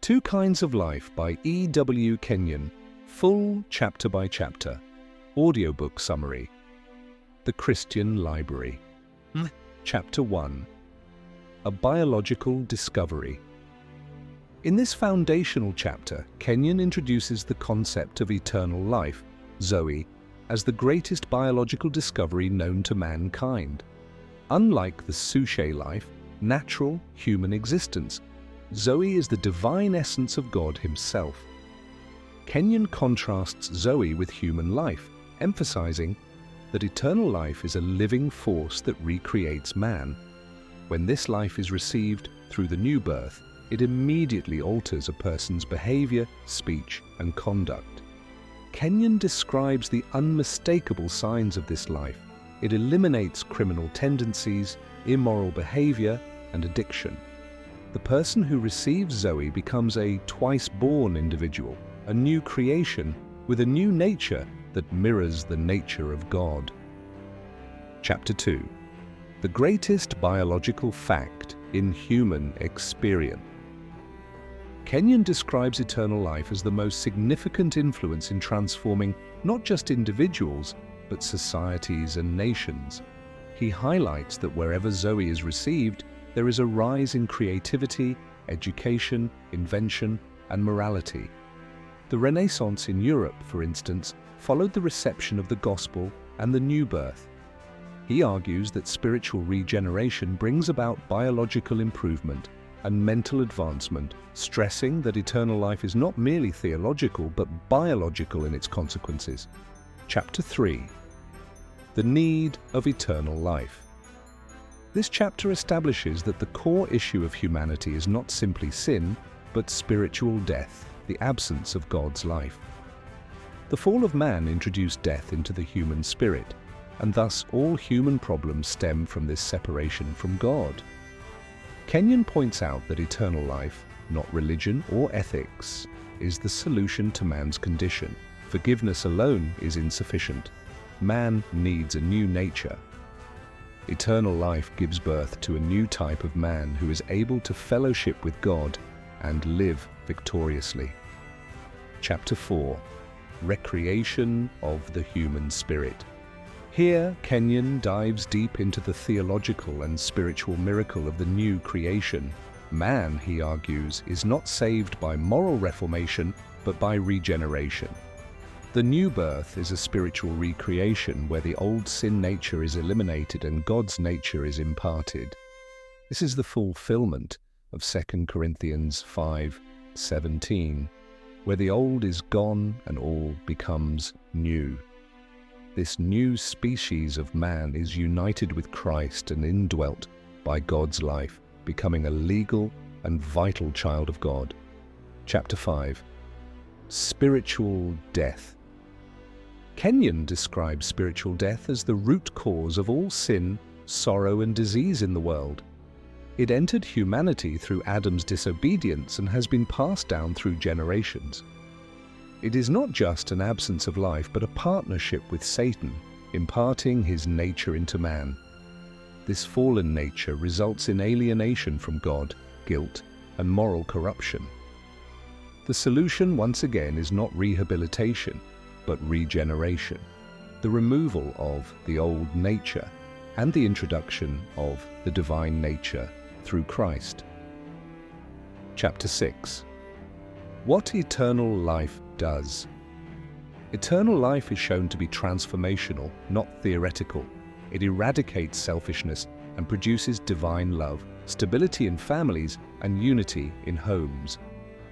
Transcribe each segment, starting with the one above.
Two Kinds of Life by E.W. Kenyon, full chapter by chapter. Audiobook Summary. The Christian Library. Chapter 1. A Biological Discovery. In this foundational chapter, Kenyon introduces the concept of eternal life, Zoe, as the greatest biological discovery known to mankind. Unlike the Suche life, natural human existence, Zoe is the divine essence of God himself. Kenyon contrasts Zoe with human life, emphasizing that eternal life is a living force that recreates man. When this life is received through the new birth, it immediately alters a person's behavior, speech, and conduct. Kenyon describes the unmistakable signs of this life. It eliminates criminal tendencies, immoral behavior, and addiction. The person who receives Zoe becomes a twice-born individual, a new creation with a new nature that mirrors the nature of God. Chapter 2. The Greatest Biological Fact in Human Experience. Kenyon describes eternal life as the most significant influence in transforming not just individuals, but societies and nations. He highlights that wherever Zoe is received, there is a rise in creativity, education, invention, and morality. The Renaissance in Europe, for instance, followed the reception of the gospel and the new birth. He argues that spiritual regeneration brings about biological improvement and mental advancement, stressing that eternal life is not merely theological but biological in its consequences. Chapter 3. The Need of Eternal Life. This chapter establishes that the core issue of humanity is not simply sin, but spiritual death, the absence of God's life. The fall of man introduced death into the human spirit, and thus all human problems stem from this separation from God. Kenyon points out that eternal life, not religion or ethics, is the solution to man's condition. Forgiveness alone is insufficient. Man needs a new nature. Eternal life gives birth to a new type of man who is able to fellowship with God and live victoriously. Chapter 4. Recreation of the Human Spirit. Here, Kenyon dives deep into the theological and spiritual miracle of the new creation. Man, he argues, is not saved by moral reformation, but by regeneration. The new birth is a spiritual recreation where the old sin nature is eliminated and God's nature is imparted. This is the fulfillment of 2 Corinthians 5:17, where the old is gone and all becomes new. This new species of man is united with Christ and indwelt by God's life, becoming a legal and vital child of God. Chapter 5. Spiritual death. Kenyon describes spiritual death as the root cause of all sin, sorrow, and disease in the world. It entered humanity through Adam's disobedience and has been passed down through generations. It is not just an absence of life, but a partnership with Satan, imparting his nature into man. This fallen nature results in alienation from God, guilt, and moral corruption. The solution, once again, is not rehabilitation, but regeneration, the removal of the old nature, and the introduction of the divine nature through Christ. Chapter 6. What eternal life does. Eternal life is shown to be transformational, not theoretical. It eradicates selfishness and produces divine love, stability in families, and unity in homes.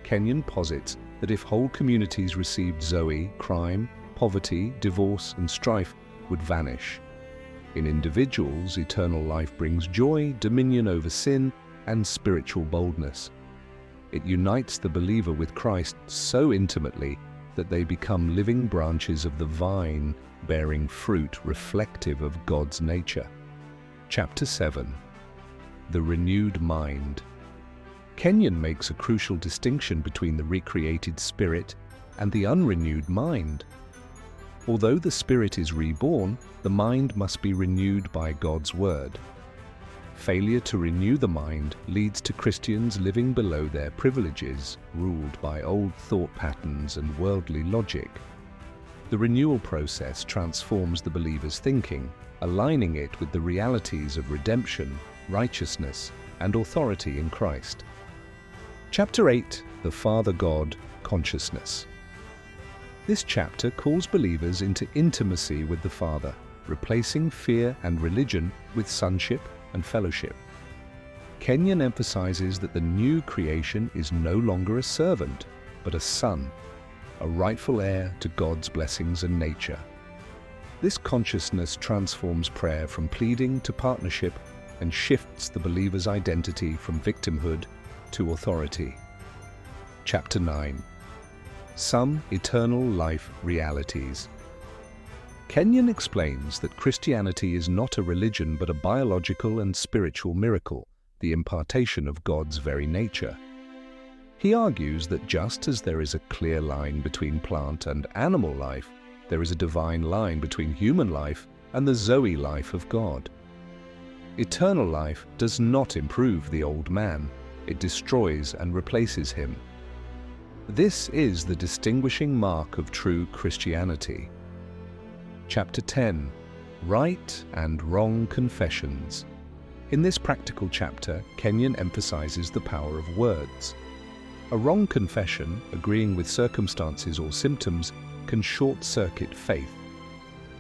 Kenyon posits that if whole communities received Zoe, crime, poverty, divorce, and strife would vanish. In individuals, eternal life brings joy, dominion over sin, and spiritual boldness. It unites the believer with Christ so intimately that they become living branches of the vine, bearing fruit reflective of God's nature. Chapter 7. The Renewed Mind. Kenyon makes a crucial distinction between the recreated spirit and the unrenewed mind. Although the spirit is reborn, the mind must be renewed by God's word. Failure to renew the mind leads to Christians living below their privileges, ruled by old thought patterns and worldly logic. The renewal process transforms the believer's thinking, aligning it with the realities of redemption, righteousness, and authority in Christ. Chapter 8, The Father God, Consciousness. This chapter calls believers into intimacy with the Father, replacing fear and religion with sonship and fellowship. Kenyon emphasizes that the new creation is no longer a servant, but a son, a rightful heir to God's blessings and nature. This consciousness transforms prayer from pleading to partnership and shifts the believer's identity from victimhood to authority. Chapter 9. Some Eternal Life Realities. Kenyon explains that Christianity is not a religion but a biological and spiritual miracle, the impartation of God's very nature. He argues that just as there is a clear line between plant and animal life, there is a divine line between human life and the Zoe life of God. Eternal life does not improve the old man, it destroys and replaces him. This is the distinguishing mark of true Christianity. Chapter 10. Right and Wrong Confessions. In this practical chapter, Kenyon emphasizes the power of words. A wrong confession, agreeing with circumstances or symptoms, can short-circuit faith.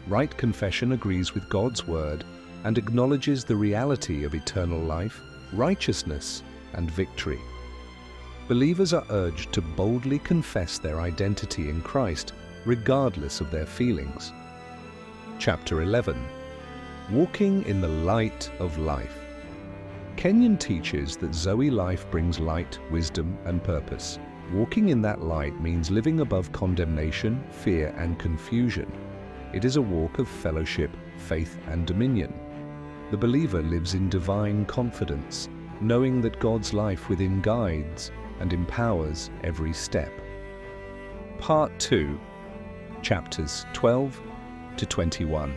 Right confession agrees with God's word and acknowledges the reality of eternal life, righteousness, and victory. Believers are urged to boldly confess their identity in Christ, regardless of their feelings. Chapter 11. Walking in the Light of Life. Kenyon teaches that Zoe life brings light, wisdom, and purpose. Walking in that light means living above condemnation, fear, and confusion. It is a walk of fellowship, faith, and dominion. The believer lives in divine confidence, knowing that God's life within guides and empowers every step. Part 2, chapters 12 to 21.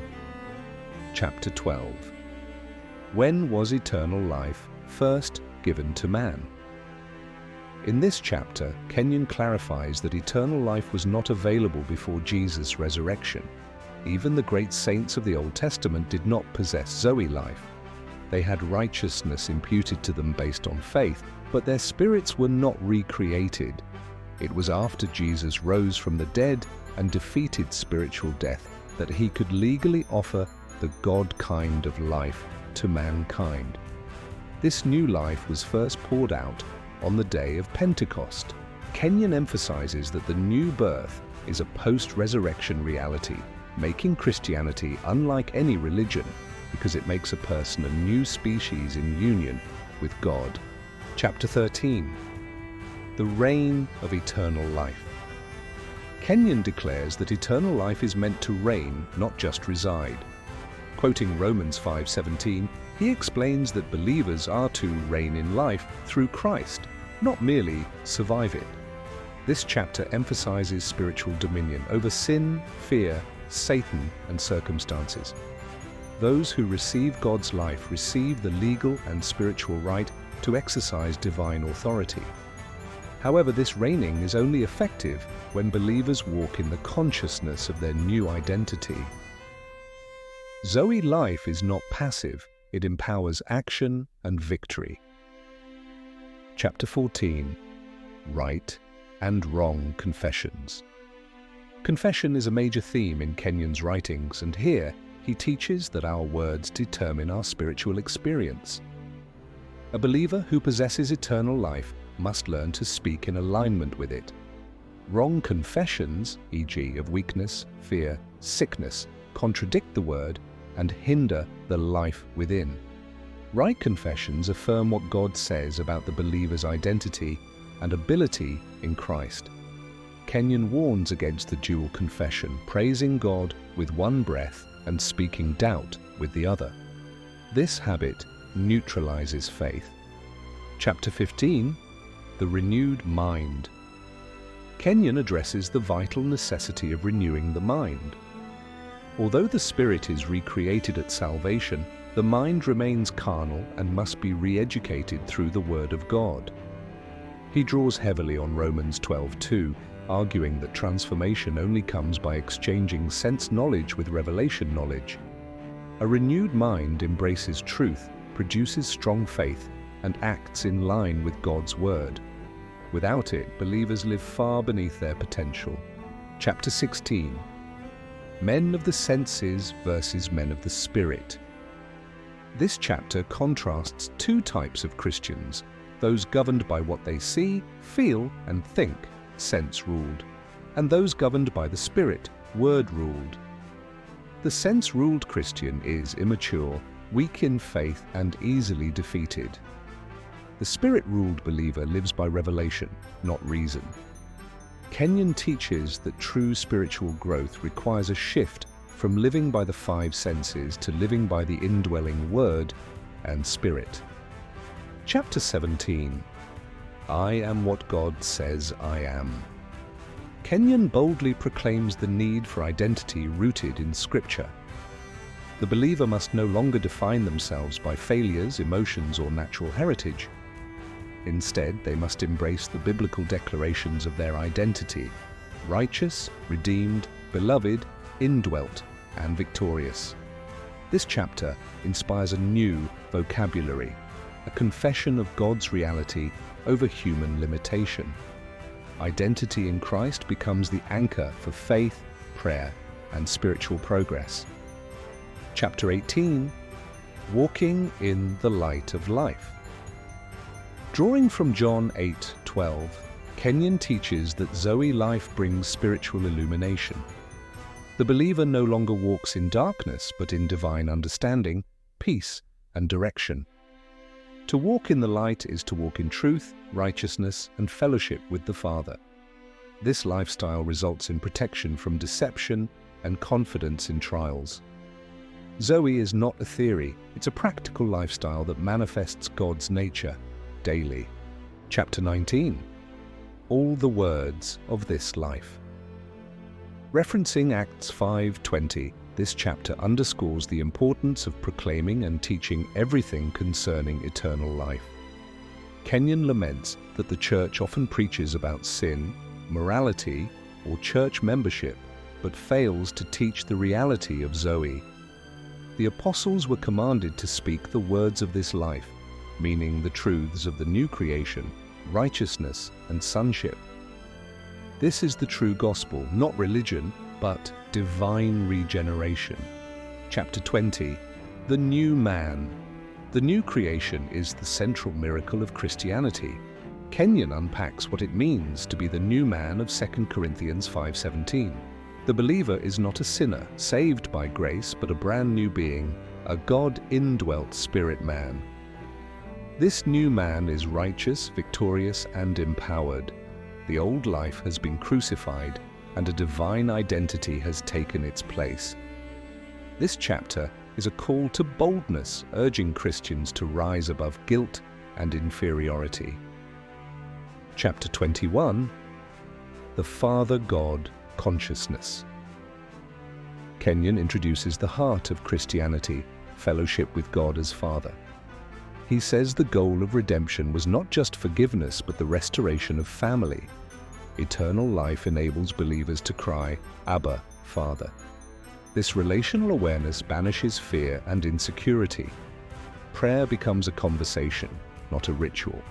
Chapter 12. When was eternal life first given to man? In this chapter, Kenyon clarifies that eternal life was not available before Jesus' resurrection. Even the great saints of the Old Testament did not possess Zoe life. They had righteousness imputed to them based on faith, but their spirits were not recreated. It was after Jesus rose from the dead and defeated spiritual death that he could legally offer the God kind of life to mankind. This new life was first poured out on the day of Pentecost. Kenyon emphasizes that the new birth is a post-resurrection reality, making Christianity unlike any religion because it makes a person a new species in union with God. Chapter 13. The Reign of Eternal Life. Kenyon declares that eternal life is meant to reign, not just reside. Quoting Romans 5:17, he explains that believers are to reign in life through Christ, not merely survive it. This chapter emphasizes spiritual dominion over sin, fear, Satan, and circumstances. Those who receive God's life receive the legal and spiritual right to exercise divine authority. However, this reigning is only effective when believers walk in the consciousness of their new identity. Zoe life is not passive, it empowers action and victory. Chapter 14. Right and Wrong Confessions. Confession is a major theme in Kenyon's writings, and here he teaches that our words determine our spiritual experience. A believer who possesses eternal life must learn to speak in alignment with it. Wrong confessions, e.g. of weakness, fear, sickness, contradict the word and hinder the life within. Right confessions affirm what God says about the believer's identity and ability in Christ. Kenyon warns against the dual confession, praising God with one breath and speaking doubt with the other. This habit neutralizes faith. Chapter 15. The Renewed Mind. Kenyon addresses the vital necessity of renewing the mind. Although the spirit is recreated at salvation, The mind remains carnal and must be re-educated through the Word of God. He draws heavily on Romans 12:2, arguing that transformation only comes by exchanging sense knowledge with revelation knowledge. A renewed mind embraces truth, produces strong faith, and acts in line with God's Word. Without it, believers live far beneath their potential. Chapter 16. Men of the senses versus men of the Spirit. This chapter contrasts two types of Christians, those governed by what they see, feel, and think, sense-ruled, and those governed by the Spirit, Word-ruled. The sense-ruled Christian is immature, weak in faith, and easily defeated. The Spirit-ruled believer lives by revelation, not reason. Kenyon teaches that true spiritual growth requires a shift from living by the five senses to living by the indwelling Word and Spirit. Chapter 17. I am what God says I am. Kenyon boldly proclaims the need for identity rooted in Scripture. The believer must no longer define themselves by failures, emotions, or natural heritage. Instead, they must embrace the biblical declarations of their identity: righteous, redeemed, beloved, indwelt, and victorious. This chapter inspires a new vocabulary, a confession of God's reality over human limitation. Identity in Christ becomes the anchor for faith, prayer, and spiritual progress. Chapter 18. Walking in the Light of Life. Drawing from John 8:12, Kenyon teaches that Zoe life brings spiritual illumination. The believer no longer walks in darkness, but in divine understanding, peace, and direction. To walk in the light is to walk in truth, righteousness, and fellowship with the Father. This lifestyle results in protection from deception and confidence in trials. Zoe is not a theory, it's a practical lifestyle that manifests God's nature daily. Chapter 19. All the words of this life. Referencing Acts 5:20, this chapter underscores the importance of proclaiming and teaching everything concerning eternal life. Kenyon laments that the church often preaches about sin, morality, or church membership, but fails to teach the reality of Zoe. The apostles were commanded to speak the words of this life, meaning the truths of the new creation, righteousness, and sonship. This is the true gospel, not religion, but divine regeneration. Chapter 20. The New Man. The new creation is the central miracle of Christianity. Kenyon unpacks what it means to be the new man of 2 Corinthians 5:17. The believer is not a sinner, saved by grace, but a brand new being, a God-indwelt spirit man. This new man is righteous, victorious, and empowered. The old life has been crucified, and a divine identity has taken its place. This chapter is a call to boldness, urging Christians to rise above guilt and inferiority. Chapter 21. The Father God Consciousness. Kenyon introduces the heart of Christianity, fellowship with God as Father. He says the goal of redemption was not just forgiveness, but the restoration of family. Eternal life enables believers to cry, Abba, Father. This relational awareness banishes fear and insecurity. Prayer becomes a conversation, not a ritual.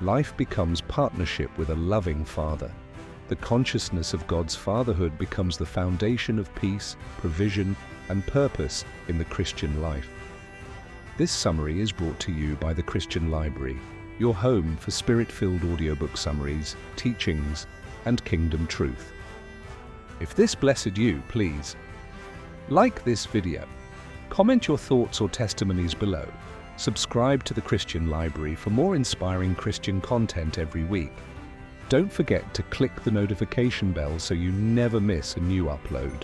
Life becomes partnership with a loving Father. The consciousness of God's fatherhood becomes the foundation of peace, provision, and purpose in the Christian life. This summary is brought to you by the Christian Library, your home for spirit-filled audiobook summaries, teachings, and kingdom truth. If this blessed you, please like this video, comment your thoughts or testimonies below, subscribe to the Christian Library for more inspiring Christian content every week. Don't forget to click the notification bell so you never miss a new upload.